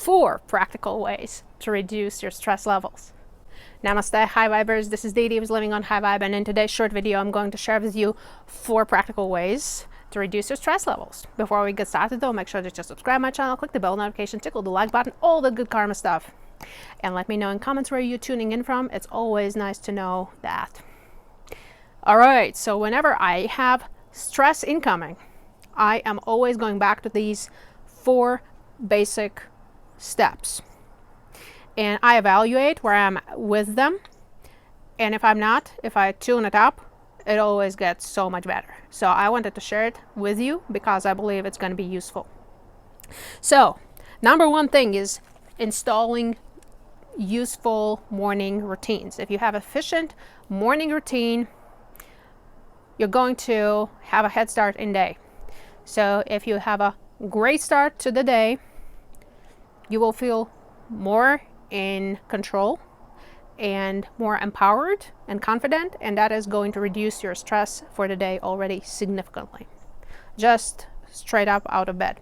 4 practical ways to reduce your stress levels. Namaste, High Vibers. This is Didi who's living on High Vibe, and in today's short video, I'm going to share with you 4 practical ways to reduce your stress levels. Before we get started though, make sure that you subscribe my channel, click the bell notification, tickle the like button, all the good karma stuff. And let me know in comments where you're tuning in from. It's always nice to know that. Alright, so whenever I have stress incoming, I am always going back to these 4 basic steps, and I evaluate where I'm with them, and if I'm not, if I tune it up, it always gets so much better. So I wanted to share it with you because I believe it's going to be useful. So number 1 thing is installing useful morning routines. If you have efficient morning routine, you're going to have a head start in day. So if you have a great start to the day, you will feel more in control and more empowered and confident, and that is going to reduce your stress for the day already significantly, just straight up out of bed.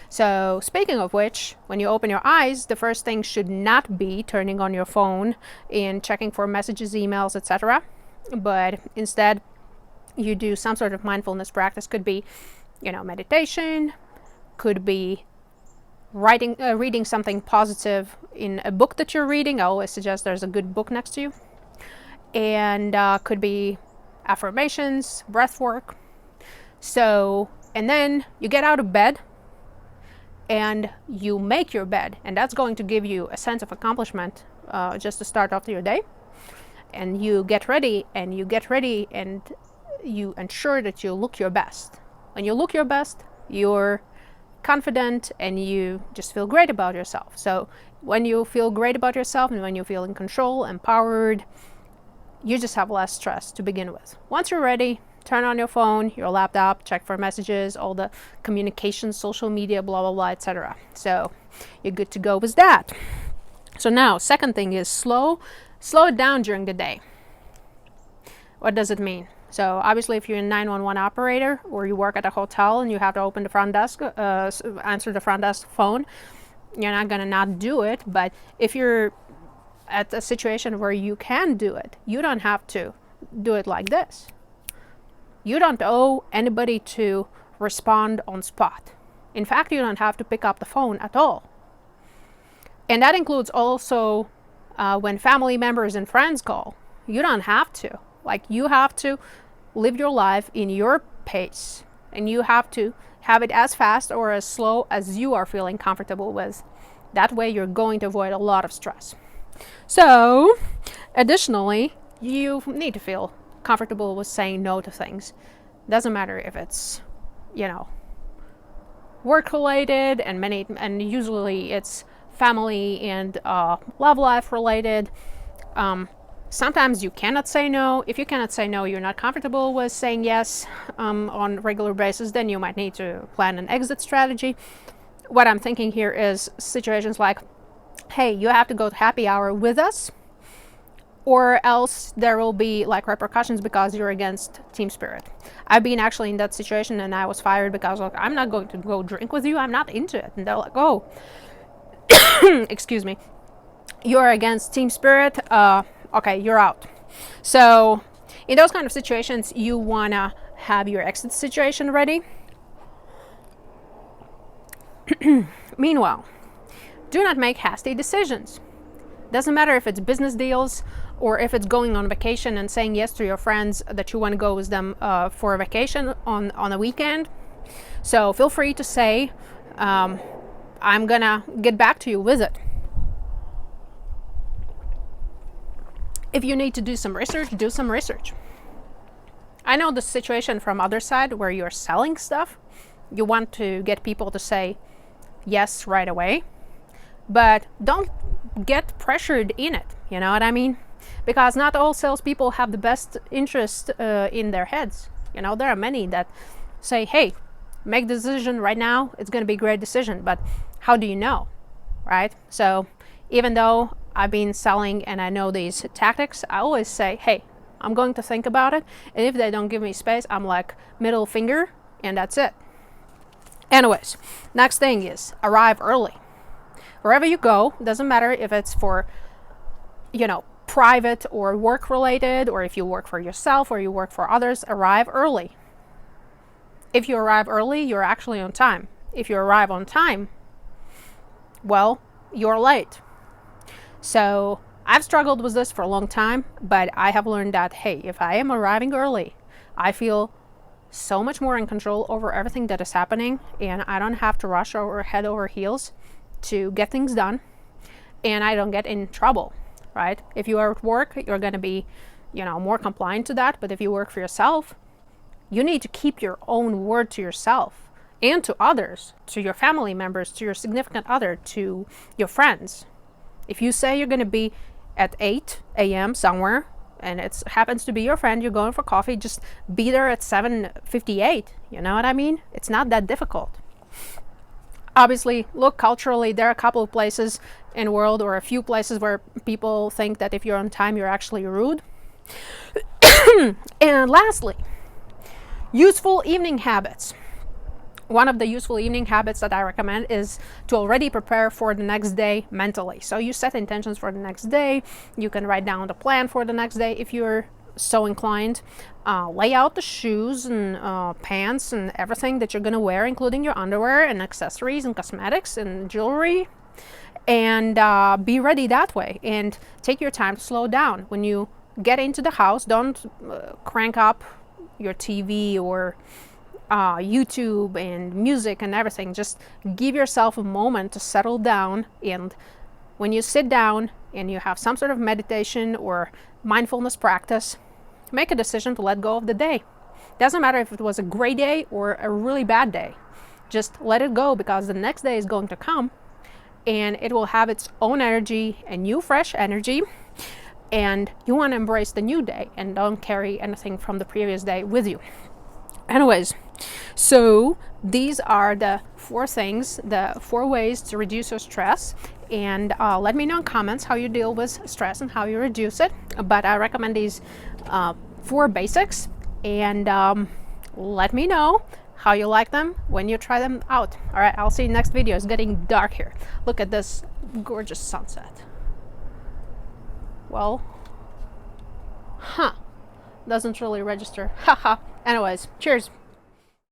So speaking of which, when you open your eyes, the first thing should not be turning on your phone and checking for messages, emails, etc., but instead you do some sort of mindfulness practice. Could be, meditation, could be reading something positive in a book that you're reading. I always suggest there's a good book next to you. And could be affirmations, breath work. So, and then you get out of bed and you make your bed, and that's going to give you a sense of accomplishment just to start off your day. And you get ready and you ensure that you look your best. When you look your best, you're confident and you just feel great about yourself. So when you feel great about yourself and when you feel in control, empowered, you just have less stress to begin with. Once you're ready, turn on your phone, your laptop, check for messages, all the communications, social media, blah, blah, blah, etc. So you're good to go with that. So now, second thing is slow it down during the day. What does it mean? So obviously, if you're a 911 operator or you work at a hotel and you have to open the front desk, answer the front desk phone, you're not going to not do it. But if you're at a situation where you can do it, you don't have to do it like this. You don't owe anybody to respond on spot. In fact, you don't have to pick up the phone at all. And that includes also when family members and friends call. You don't have to. You have to live your life in your pace, and you have to have it as fast or as slow as you are feeling comfortable with. That way you're going to avoid a lot of stress. So additionally, you need to feel comfortable with saying no to things. Doesn't matter if it's, work related, and usually it's family and love life related. Sometimes you cannot say no. If you cannot say no, you're not comfortable with saying yes on a regular basis, then you might need to plan an exit strategy. What I'm thinking here is situations like, hey, you have to go to happy hour with us, or else there will be repercussions because you're against team spirit. I've been actually in that situation and I was fired because I'm not going to go drink with you. I'm not into it. And they're like, oh, excuse me, you're against team spirit. Okay, you're out. So in those kind of situations, you want to have your exit situation ready. Meanwhile, do not make hasty decisions. Doesn't matter if it's business deals or if it's going on vacation and saying yes to your friends that you want to go with them for a vacation on a weekend. So feel free to say, I'm going to get back to you with it. If you need to do some research, do some research. I know the situation from other side where you're selling stuff. You want to get people to say yes right away, but don't get pressured in it. You know what I mean? Because not all salespeople have the best interest in their heads. There are many that say, hey, make the decision right now. It's going to be a great decision, but how do you know, right? So even though I've been selling and I know these tactics, I always say, hey, I'm going to think about it. And if they don't give me space, I'm like middle finger, and that's it. Anyways, next thing is arrive early. Wherever you go, doesn't matter if it's for, private or work related, or if you work for yourself or you work for others, arrive early. If you arrive early, you're actually on time. If you arrive on time, well, you're late. So I've struggled with this for a long time, but I have learned that, hey, if I am arriving early, I feel so much more in control over everything that is happening, and I don't have to rush over head over heels to get things done, and I don't get in trouble, right? If you are at work, you're going to be, more compliant to that. But if you work for yourself, you need to keep your own word to yourself and to others, to your family members, to your significant other, to your friends. If you say you're going to be at 8 a.m. somewhere, and it happens to be your friend, you're going for coffee, just be there at 7:58. You know what I mean? It's not that difficult. Obviously, look, culturally, there are a couple of places in the world, or a few places, where people think that if you're on time, you're actually rude. And lastly, useful evening habits. One of the useful evening habits that I recommend is to already prepare for the next day mentally. So you set intentions for the next day. You can write down the plan for the next day if you're so inclined. Lay out the shoes and pants and everything that you're going to wear, including your underwear and accessories and cosmetics and jewelry. And be ready that way. And take your time to slow down. When you get into the house, don't crank up your TV or YouTube and music and everything. Just give yourself a moment to settle down. And when you sit down and you have some sort of meditation or mindfulness practice, make a decision to let go of the day. Doesn't matter if it was a great day or a really bad day. Just let it go, because the next day is going to come and it will have its own energy, a new fresh energy, and you want to embrace the new day and don't carry anything from the previous day with you. Anyways, so these are the 4 things, the 4 ways to reduce your stress. And let me know in comments how you deal with stress and how you reduce it. But I recommend these 4 basics. And let me know how you like them when you try them out. All right, I'll see you next video. It's getting dark here. Look at this gorgeous sunset. Well, doesn't really register. Haha. Anyways, cheers.